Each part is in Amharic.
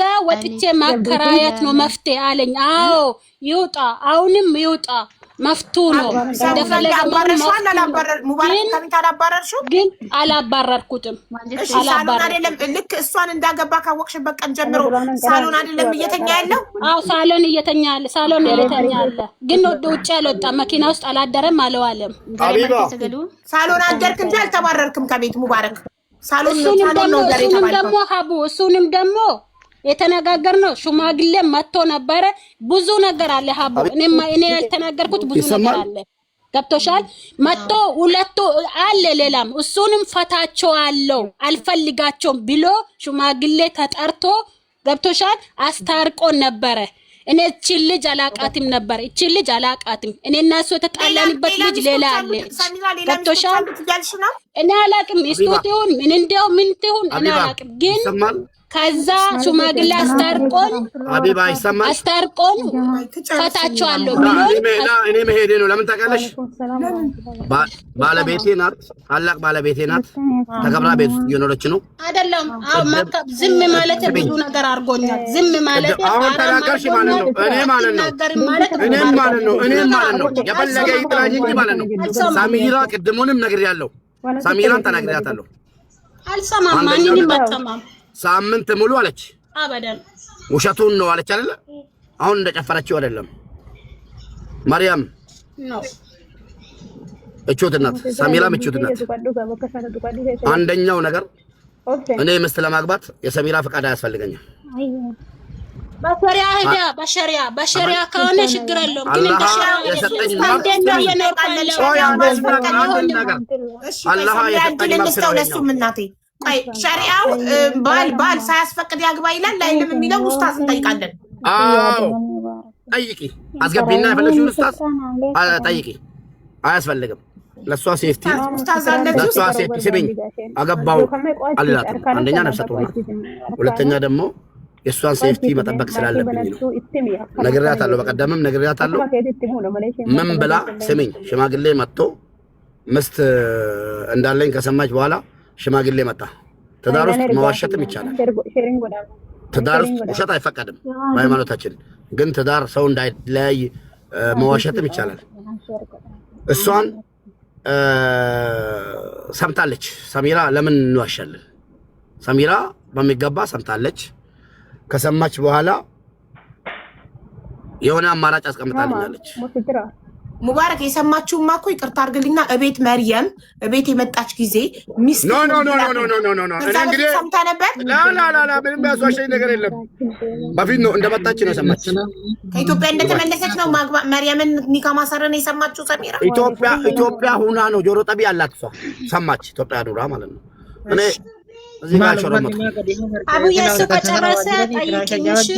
ጋር ወጥቼ ማከራየት ነው መፍትሄ አለኝ። አዎ ይውጣ፣ አሁንም ይውጣ መፍቱ ነው። እንደፈለገ ማባረርሽዋል። ሙባረክ ከቤት አላባረርሽው? ግን አላባረርኩትም። እሺ ሳሎን አይደለም ልክ እሷን እንዳገባ ካወቅሽበት ቀን ጀምሮ ሳሎን አይደለም እየተኛ ያለው? አዎ ሳሎን እየተኛ ያለ፣ ሳሎን እየተኛ ያለ። ግን ውጭ አልወጣም፣ መኪና ውስጥ አላደረም አለዋለም። ሳሎን አደርክ እንጂ አልተባረርክም ከቤት ሙባረክ። ሳሎን ነው ደግሞ ሀቡ እሱንም ደግሞ የተነጋገርነው ሽማግሌ መጥቶ ነበረ። ብዙ ነገር አለ ሀቡ፣ እኔ ያልተናገርኩት ብዙ ነገር አለ። ገብቶሻል? መጥቶ ሁለቱ አለ ሌላም እሱንም ፈታቸዋለሁ አልፈልጋቸውም ብሎ ሽማግሌ ተጠርቶ ገብቶሻል? አስታርቆን ነበረ። እኔ እቺ ልጅ አላቃትም ነበር፣ እቺ ልጅ አላቃትም። እኔ እና እሱ የተጣላንበት ልጅ ሌላ አለ። ገብቶሻል? እኔ አላቅም እስቶት ይሁን ምን እንደው ምን ትሁን እኔ አላቅም ግን ከዛ ሽማግሌ አስታርቆን አቢባ ይሰማል አስታርቆን ፈታቸዋለሁ ብሎ እኔ መሄዴ ነው። ለምን ታውቃለሽ? ባለቤቴ ናት፣ ታላቅ ባለቤቴ ናት። ተከብራ ቤት ውስጥ እየኖረች ነው አይደለም? አዎ መከብ ዝም ማለት ብዙ ነገር አድርጎኛል። ዝም ማለት አሁን ተናገርሽ ማለት ነው። እኔ ማለት ነው የፈለገ ይጥራኝ እንጂ ማለት ነው። ሳሚራ ቅድሙንም ነግሬያለሁ። ሳሚራን ተናግሬያታለሁ። አልሰማም፣ ማንንም አልሰማም። ሳምንት ሙሉ አለች። አበደን ውሸቱን ነው አለች አይደለ? አሁን እንደጨፈረችው አይደለም። ማርያም ነው እቾት ናት፣ ሳሚራም እቾት ናት። አንደኛው ነገር እኔ ምስት ለማግባት የሰሚራ ፈቃድ አያስፈልገኝም። በሸሪያ ከሆነ ችግር የለውም። ግን ሸሪዓው ባል ሳያስፈቅድ ያግባ ይላል አይልም የሚለው ኡስታዝ እንጠይቃለን። አዎ ጠይቂ፣ አስገቢና የፈለግሽውን ኡስታዝ ጠይቂ። አያስፈልግም። ለሷ ሴፍቲ ለሷ ሴፍቲ ስሚኝ፣ አገባው አልላትም። አንደኛ ነፍሰ ጡር ናት፣ ሁለተኛ ደግሞ የሷን ሴፍቲ መጠበቅ ስላለብኝ ነው። ነግሬያታለሁ፣ በቀደምም ነግሬያታለሁ። ምን ብላ ስሚኝ፣ ሽማግሌ መጥቶ ምስት እንዳለኝ ከሰማች በኋላ ሽማግሌ መጣ። ትዳር ውስጥ መዋሸትም ይቻላል። ትዳር ውስጥ ውሸት አይፈቀድም በሃይማኖታችን፣ ግን ትዳር ሰው እንዳይለያይ መዋሸትም ይቻላል። እሷን ሰምታለች። ሰሚራ ለምን እንዋሻለን? ሰሚራ በሚገባ ሰምታለች። ከሰማች በኋላ የሆነ አማራጭ አስቀምጣልኛለች። ሙባረክ የሰማችሁማ እኮ ይቅርታ አድርግልኝና እቤት መርየም እቤት የመጣች ጊዜ ሚስት ኖ እንግዲህ ሰምታ ነበር። ላ ምንም ያስዋሸኝ ነገር የለም። በፊት ነው እንደመጣች ነው ሰማች። ከኢትዮጵያ እንደተመለሰች ነው መርየምን ኒካ ማሰረን የሰማችሁ ሰሚራ። ኢትዮጵያ ሁና ነው ጆሮ ጠቢ ያላት እሷ ሰማች። ኢትዮጵያ ኑራ ማለት ነው። እኔ እዚህ ጋር ሾረመት አቡዬ እሱ ከጨረሰ ጠይቂሽ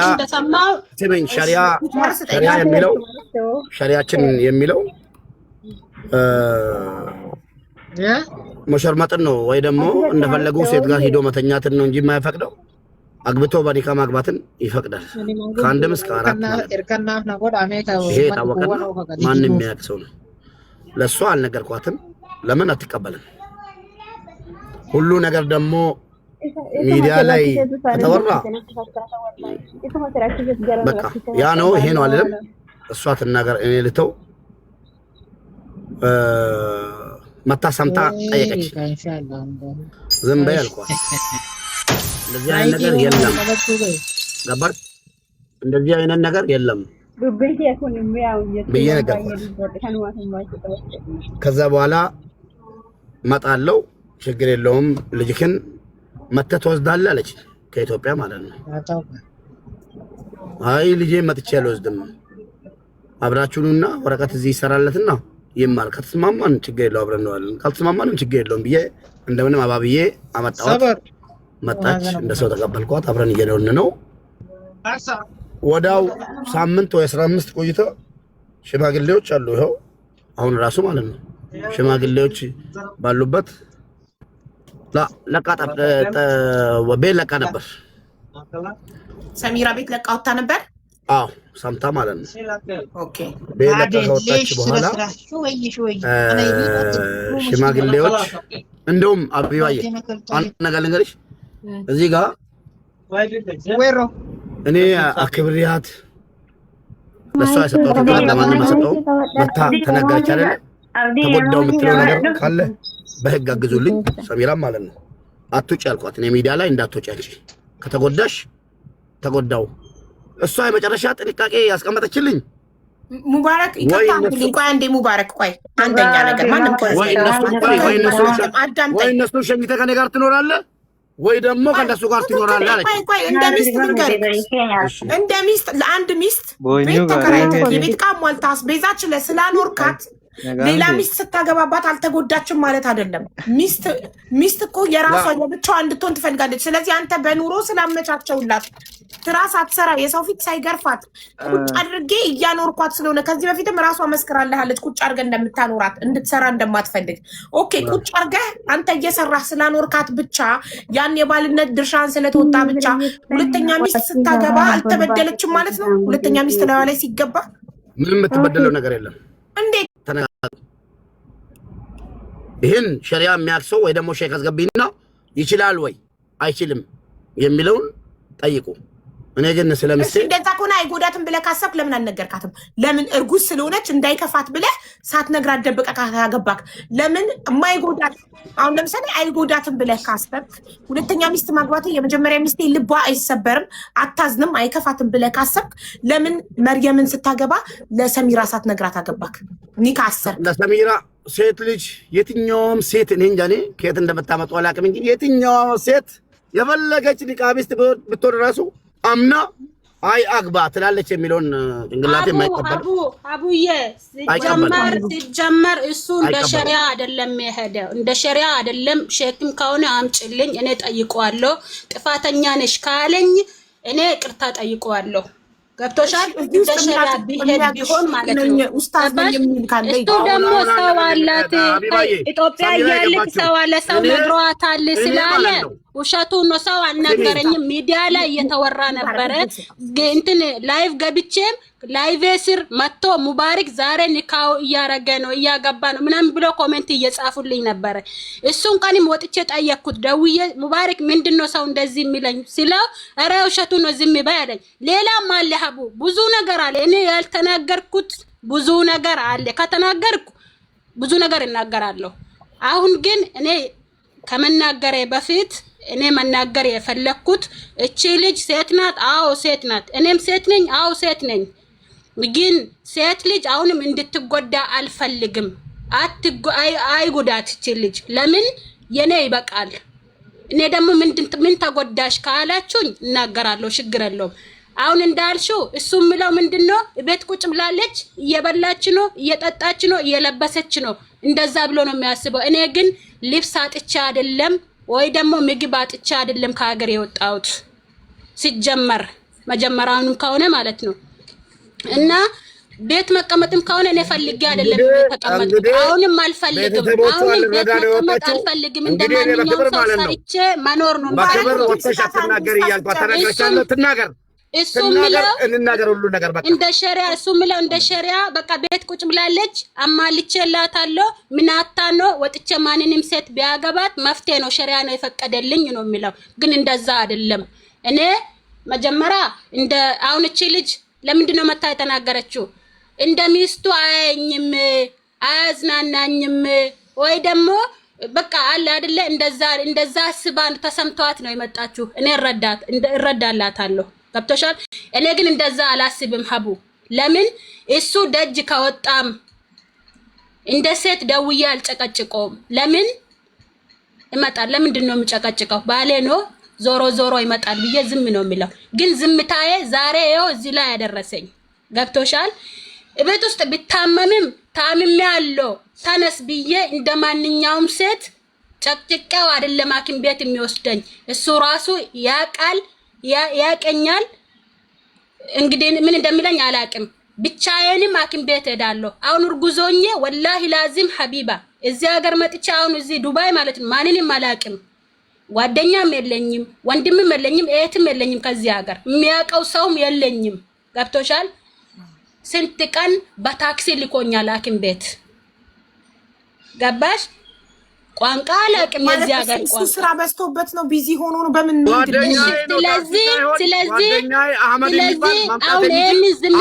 እንደሰማው ስሚኝ። ሸሪያ የሚለው ሸሪያችን የሚለው መሸርመጥን ነው ወይ ደግሞ እንደፈለጉ ሴት ጋር ሄዶ መተኛትን ነው እንጂ የማይፈቅደው አግብቶ በኒካ ማግባትን ይፈቅዳል። ከአንድም እስከ አራት ይሄ የታወቀ ማንም የሚያውቅ ሰው ነው። ለእሷ አልነገርኳትም። ለምን አትቀበልም? ሁሉ ነገር ደግሞ ሚዲያ ላይ ከተወራ በቃ ያ ነው ይሄ ነው አይደለም። እሷ ትናገር፣ እኔ ልተው። መታ ሰምታ ጠየቀች። ዝም በይ አልኳት። እንደዚህ አይነት ነገር የለም። ገባር? እንደዚህ አይነት ነገር የለም ብዬ ነገርኳት። ከዛ በኋላ መጣለው ችግር የለውም ልጅክን መተህ ትወስዳለህ አለች። ከኢትዮጵያ ማለት ነው። አይ ልጄ መጥቼ አልወስድም፣ አብራችሁኑና ወረቀት እዚህ ይሰራለትና ይማር፣ ከተስማማን ችግር የለውም አብረን ነው አለን፣ ካልተስማማንም ችግር የለውም ብዬ እንደምንም አባብዬ አመጣኋት። መጣች፣ እንደሰው ተቀበልኳት። አብረን እየኖርን ነው። ወዳው ሳምንት ወይ 15 ቆይቶ ሽማግሌዎች አሉ። ይኸው አሁን ራሱ ማለት ነው ሽማግሌዎች ባሉበት ቤት ለቃ ነበር። ሰሚራ ቤት ለቃ ወጣ ነበር። አዎ ሰምታ ማለት ነው። ኦኬ ቤት ለቃ ከወጣች በኋላ ሽማግሌዎች እንደውም አብዩአዬ አንድ ነገር ልንገርሽ፣ እዚህ ጋር እኔ አክብሪያት ለሷ የሰጠሁት ቃል ለማንም ሰጠው መታ ተናገረች አይደል? ተጎዳው የምትለው ነገር ካለ በህግ አግዙልኝ ሰሚራም ማለት ነው። አትውጪ አልኳት። እኔ ሚዲያ ላይ እንዳትወጪ አንቺ ከተጎዳሽ ተጎዳው። እሷ የመጨረሻ ጥንቃቄ ያስቀመጠችልኝ ሙባረክ ይከታተልኝ። ቆይ አንዴ ሙባረክ፣ ቆይ አንደኛ ነገር ማንም ወይ እነሱ ሸኝተህ ከኔ ጋር ትኖራለህ ወይ ደግሞ ከእነሱ ጋር ትኖራለህ አለች። ቆይ እንደ ሚስት ልንገርህ፣ እንደ ሚስት ለአንድ ሚስት ቤት ተከራይተህ የቤት ዕቃ ሟልታ አስቤዛ ችለህ ስላኖርካት ሌላ ሚስት ስታገባባት አልተጎዳችም ማለት አይደለም። ሚስት እኮ የራሷ የብቻዋ እንድትሆን ትፈልጋለች። ስለዚህ አንተ በኑሮ ስላመቻቸውላት ስራ ሳትሰራ የሰው ፊት ሳይገርፋት ቁጭ አድርጌ እያኖርኳት ስለሆነ ከዚህ በፊትም ራሷ መስክራለች ቁጭ አድርገህ እንደምታኖራት እንድትሰራ እንደማትፈልግ። ኦኬ ቁጭ አድርገህ አንተ እየሰራህ ስላኖርካት ብቻ ያን የባልነት ድርሻን ስለተወጣ ብቻ ሁለተኛ ሚስት ስታገባ አልተበደለችም ማለት ነው። ሁለተኛ ሚስት ላይ ሲገባ ምንም የምትበደለው ነገር የለም። እንዴት ይህን ሸሪዓ የሚያክሰው ወይ ደግሞ ሼክ አስገቢና ይችላል ወይ አይችልም የሚለውን ጠይቁ። እኔ ግን ስለምስል እንደዛ ከሆነ አይጎዳትም ብለህ ካሰብክ ለምን አልነገርካትም? ለምን እርጉዝ ስለሆነች እንዳይከፋት ብለህ ሳትነግራት ደብቀህ ካገባክ ለምን የማይጎዳት አሁን ለምሳሌ አይጎዳትም ብለህ ካሰብክ ሁለተኛ ሚስት ማግባት የመጀመሪያ ሚስቴ ልቧ አይሰበርም አታዝንም አይከፋትም ብለህ ካሰብክ ለምን መርየምን ስታገባ ለሰሚራ ሳትነግራት አገባክ? ኒካ አሰር ለሰሚራ ሴት ልጅ የትኛውም ሴት እኔ እንጃ እኔ ከየት እንደምታመጡ አላውቅም እንጂ የትኛውም ሴት የፈለገች ኒቃቢስት ብትወድ ራሱ አምና አይ አግባ ትላለች የሚለውን እንግላቴ የማይቀበል አቡዬ ሲጀመር እሱ እንደ ሸሪዓ አይደለም የሄደው፣ እንደ ሸሪዓ አይደለም። ሼክም ከሆነ አምጪልኝ እኔ ጠይቀዋለሁ። ጥፋተኛ ነሽ ካለኝ እኔ ቅርታ ጠይቀዋለሁ። ገብቶሻል? እንደ ሸሪዓ ቢሆን ማለት ነው። እሱ ደግሞ ሰው አላት ኢትዮጵያ ያለች ሰው አለ ሰው ነግሯታል ስላለ ውሸቱን ነው። ሰው አልነገረኝም። ሚዲያ ላይ እየተወራ ነበረ። እንትን ላይቭ ገብቼም ላይቭ ስር መጥቶ ሙባረክ ዛሬ ኒካው እያረገ ነው እያገባ ነው ምናምን ብሎ ኮሜንት እየጻፉልኝ ነበረ። እሱን ቀንም ወጥቼ ጠየቅኩት ደውዬ ሙባረክ ምንድነው ሰው እንደዚህ የሚለኝ ሲለው ኧረ ውሸቱን ነው ዝም በይ አለኝ። ሌላም አለ ሀቡ ብዙ ነገር አለ እኔ ያልተናገርኩት ብዙ ነገር አለ። ከተናገርኩ ብዙ ነገር እናገራለሁ። አሁን ግን እኔ ከመናገሬ በፊት እኔ መናገር የፈለኩት እቺ ልጅ ሴት ናት። አዎ ሴት ናት። እኔም ሴት ነኝ። አዎ ሴት ነኝ። ግን ሴት ልጅ አሁንም እንድትጎዳ አልፈልግም። አይጎዳት እቺ ልጅ ለምን የኔ ይበቃል። እኔ ደግሞ ምን ተጎዳሽ ካላችሁኝ እናገራለሁ። ችግር የለውም። አሁን እንዳልሽው እሱ ምለው ምንድነው ቤት ቁጭ ብላለች፣ እየበላች ነው፣ እየጠጣች ነው፣ እየለበሰች ነው። እንደዛ ብሎ ነው የሚያስበው። እኔ ግን ልብስ አጥቼ አይደለም ወይ ደግሞ ምግብ አጥቼ አይደለም ከሀገር የወጣሁት ሲጀመር መጀመሪያውንም ከሆነ ማለት ነው። እና ቤት መቀመጥም ከሆነ እኔ ፈልጌ አይደለም ተቀመጥኩት። አሁንም አልፈልግም። አሁንም ቤት መቀመጥ አልፈልግም። እንደማንኛውም ሰው ሰርቼ መኖር ነው። ባከበር ወጥተሽ አትናገር እያልኳት ተናገርቻለሁ። ትናገር እሱ ምለው እንናገር ሁሉ ነገር በቃ እንደ ሸሪዓ እሱ ምለው እንደ ሸሪዓ በቃ ቤት ቁጭ ብላለች። አማልቼላታለሁ ምናታ ነው ወጥቼ ማንንም ሴት ቢያገባት መፍትሄ ነው ሸሪዓ ነው የፈቀደልኝ ነው የሚለው። ግን እንደዛ አይደለም። እኔ መጀመሪያ እንደ አሁን እቺ ልጅ ለምንድን ነው መታ የተናገረችው? እንደ ሚስቱ አያኝም አያዝናናኝም ወይ ደግሞ በቃ አለ አይደለ እንደዛ ስባን ተሰምቷት ነው የመጣችው። እኔ እረዳላታለሁ። ገብቶሻል? እኔ ግን እንደዛ አላስብም ሀቡ። ለምን እሱ ደጅ ከወጣም እንደ ሴት ደውዬ አልጨቀጭቀውም። ለምን ይመጣል? ለምንድን ነው የምጨቀጭቀው? ባሌ ነው ዞሮ ዞሮ ይመጣል ብዬ ዝም ነው የሚለው። ግን ዝምታዬ ዛሬ ይኸው እዚህ ላይ ያደረሰኝ። ገብቶሻል? ቤት ውስጥ ብታመምም ታምሜ ያለው ተነስ ብዬ እንደማንኛውም ሴት ጨቅጭቀው አይደለም ሐኪም ቤት የሚወስደኝ። እሱ ራሱ ያቃል ያቀኛል። እንግዲህ ምን እንደሚለኝ አላቅም። ብቻዬንም ሐኪም ቤት ሄዳለሁ። አሁን እርጉዞኜ ወላሂ ላዚም ሐቢባ እዚህ ሀገር መጥቼ አሁን እዚህ ዱባይ ማለት ነው ማንንም አላቅም። ጓደኛም የለኝም፣ ወንድምም የለኝም፣ እህትም የለኝም። ከዚህ ሀገር የሚያውቀው ሰውም የለኝም። ገብቶሻል? ስንት ቀን በታክሲ ልኮኛል ሐኪም ቤት ገባሽ? ቋንቋ አላውቅም። የዚህ ሀገር ቋንቋ ስራ በዝቶበት ነው ቢዚ ሆኖ ነው በምን ስለዚህ አሁን ይሄን ዝም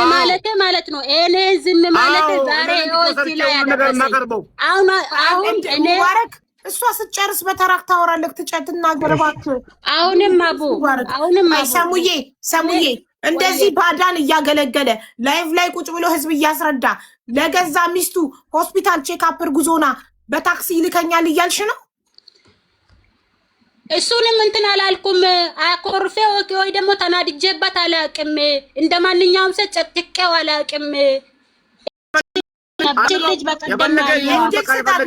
ማለት ነው። እኔ ዝም ማለት ዛሬ እዚህ ላይ ያደረሰኝ አሁን እኔ እሷ ስጨርስ በተራክ ታወራለህ ትጨትና ገርባክ አሁንም ሰሙዬ እንደዚህ ባዳን እያገለገለ ላይቭ ላይ ቁጭ ብሎ ህዝብ እያስረዳ ለገዛ ሚስቱ ሆስፒታል ቼክአፕ ጉዞና በታክሲ ይልከኛል እያልሽ ነው? እሱንም እንትን አላልኩም። አኮርፌ ወይ ደግሞ ተናድጄበት አላውቅም። እንደማንኛውም ሰው ጨቅቄው አላውቅም። ልጅ በቀደም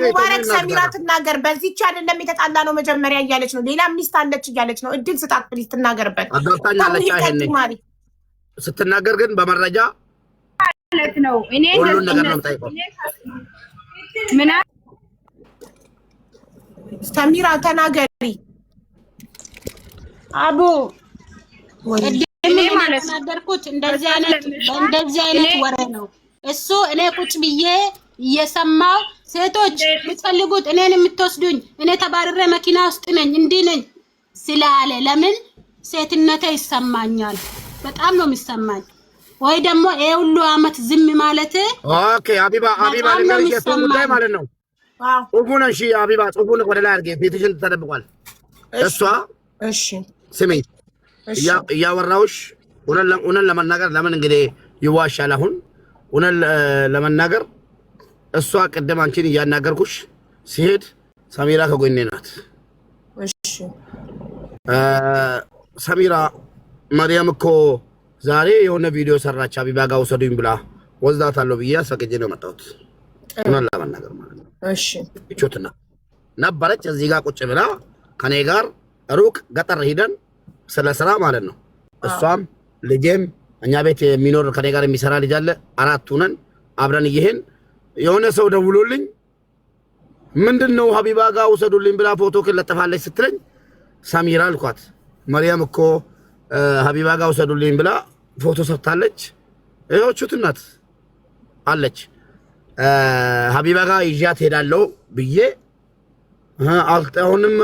ሙባረክ ሰሚራ ትናገር። በዚህች አይደለም የተጣላ ነው መጀመሪያ እያለች ነው። ሌላ ሚስት አለች እያለች ነው። እድል ስጣት ፕሊዝ ትናገርበት። አዳታኛለች አይሄን ስትናገር ግን በመረጃ ማለት ነው። እኔ ሁሉ ነገር ነው የምጠይቀው። ምን ሰሚራ ተናገሪ። አቡ እኔ ማለት ነገርኩት እንደዚህ አይነት ወሬ ነው እሱ። እኔ ቁጭ ብዬ እየሰማው ሴቶች የምትፈልጉት እኔን የምትወስዱኝ እኔ ተባረረ መኪና ውስጥ ነኝ እንዲህ ነኝ ስላለ ለምን ሴትነቴ ይሰማኛል። በጣም ነው የሚሰማኝ። ወይ ደግሞ ይሄ ሁሉ አመት ዝም ማለት ኦኬ። አቢባ ለሚገርምሽ ጉዳይ ማለት ነው። ጽሁፉን እሺ፣ አቢባ ጽሁፉን ወደ ላይ አድርጌ ፊትሽን ተደብቋል። እሷ እሺ ስሜኝ እያወራሁሽ እውነት ለመናገር ለምን እንግዲህ ይዋሻል? አሁን እውነት ለመናገር እሷ ቅድም አንቺን እያናገርኩሽ ሲሄድ ሰሚራ ከጎኔ ናት። እሺ ሰሚራ ማርያም እኮ ዛሬ የሆነ ቪዲዮ ሰራች አቢባ ጋር ወሰዱኝ ብላ ወስዳታለሁ ብዬ አስፈቅጄ ነው የመጣሁት። እውነት ለመናገር ማለት ነው። እሺ እቾትና ነበረች እዚህ ጋር ቁጭ ብላ ከኔ ጋር ሩቅ ገጠር ሄደን ስለ ስራ ማለት ነው። እሷም ልጄም እኛ ቤት የሚኖር ከኔ ጋር የሚሰራ ልጅ አለ። አራት ሆነን አብረን ይሄን የሆነ ሰው ደውሎልኝ ምንድነው ሀቢባ ጋር ወሰዱልኝ ብላ ፎቶ ከለጠፋለች ስትለኝ ሰሚራ አልኳት። ማርያም እኮ ሀቢባ ጋር ወሰዱልኝ ብላ ፎቶ ሰጥታለች። እዮቹት እናት አለች ሀቢባ ጋር ይዣት ሄዳለሁ ብዬ አሁንም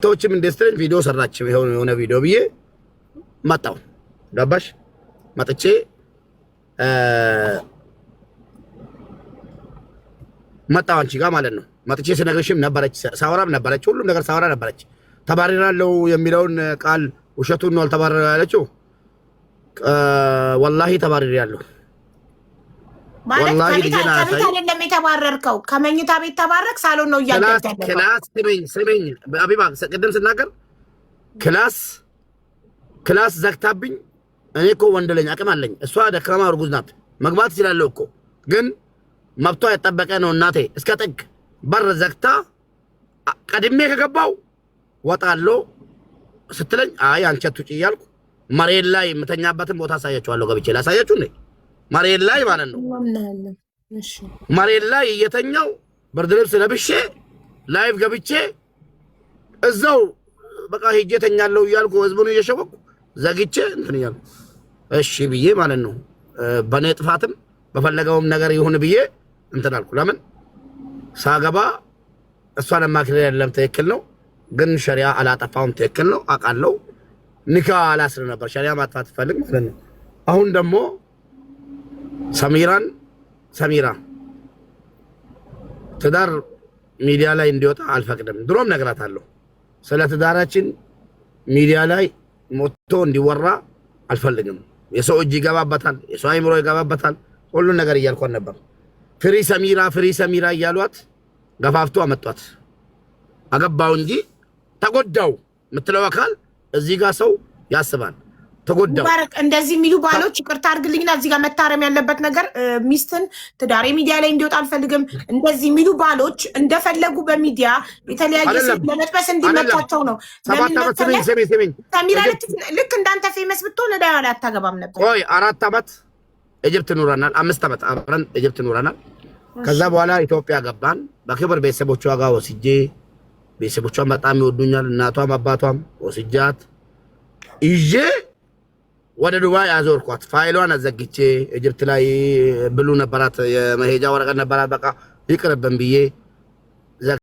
ቶችም እንደስተን ቪዲዮ ሰራች የሆነ ቪዲዮ ብዬ መጣው። ገባሽ? መጥቼ መጣው አንቺ ጋር ማለት ነው። መጥቼ ስነግርሽም ነበረች፣ ሳወራም ነበረች፣ ሁሉም ነገር ሳወራ ነበረች። ተባረራለሁ የሚለውን ቃል ውሸቱን ነው አልተባረረ ያለችው። ወላሂ ተባረራለሁ። ወላሂ ልጅና አይደለም የተባረርከው፣ ከመኝታ ቤት ተባረክ ሳሎን ነው እያደረገ ክላስ ስሚኝ አቢባ ቅድም ስናገር ክላስ ዘግታብኝ። እኔ እኮ ወንድ ልጅ አቅም አለኝ፣ እሷ ደካማ እርጉዝ ናት። መግባት ይችላለሁ እኮ ግን መብቷ የጠበቀ ነው። እናቴ እስከ ጥግ በር ዘግታ ቀድሜ ከገባው ወጣለሁ ስትለኝ አይ አንቺ አትውጪ እያልኩ መሬት ላይ የምተኛበትን ቦታ አሳያችኋለሁ። ገብቼ ላሳያችሁ ነኝ። መሬት ላይ ማለት ነው። እሺ መሬት ላይ እየተኛው ብርድ ልብስ ለብሼ ላይቭ ገብቼ እዛው በቃ ሄጄ ተኛለሁ እያልኩ ህዝቡን እየሸወኩ ዘግቼ እንትን እያልኩ እሺ ብዬ ማለት ነው። በኔ ጥፋትም በፈለገውም ነገር ይሁን ብዬ እንትን አልኩ። ለምን ሳገባ እሷን ማክሬ ያለም ትክክል ነው፣ ግን ሸሪዓ አላጠፋውም ትክክል ነው አውቃለሁ። ኒካ አላስር ነበር ሸሪዓ ማጥፋት ፈልግ ማለት ነው። አሁን ደግሞ ሰሚራ ትዳር ሚዲያ ላይ እንዲወጣ አልፈቅድም። ድሮም ነግራታለሁ። ስለ ትዳራችን ሚዲያ ላይ ሞቶ እንዲወራ አልፈልግም። የሰው እጅ ይገባበታል፣ የሰው አይምሮ ይገባበታል። ሁሉ ነገር እያልኳት ነበር። ፍሪ ሰሚራ እያሏት ገፋፍቶ አመጧት። አገባው እንጂ ተጎዳው የምትለው አካል እዚህ ጋር ሰው ያስባል። ተጎዳው ሙባረክ እንደዚህ የሚሉ ባሎች ይቅርታ አድርግልኝና እዚህ ጋር መታረም ያለበት ነገር ሚስትን ትዳሬ ሚዲያ ላይ እንዲወጣ አልፈልግም። እንደዚህ የሚሉ ባሎች እንደፈለጉ በሚዲያ የተለያየ ሴት ለመጥበስ እንዲመቻቸው ነው። ሰሚራ ልክ እንዳንተ ፌመስ ብትሆን ላይ አታገባም ነበር። ቆይ 4 ዓመት ኢጅፕት ኑረናል፣ 5 ዓመት አብረን ኢጅፕት ኑረናል። ከዛ በኋላ ኢትዮጵያ ገባን። በክብር ቤተሰቦቿ ጋር ወስጄ ቤተሰቦቿን በጣም ይወዱኛል። እናቷም አባቷም ወስጃት ይዤ ወደ ዱባይ አዞርኳት። ፋይሏን አዘግቼ ኢጅፕት ላይ ብሉ ነበራት፣ የመሄጃ ወረቀት ነበራት። በቃ ይቅርብን ብዬ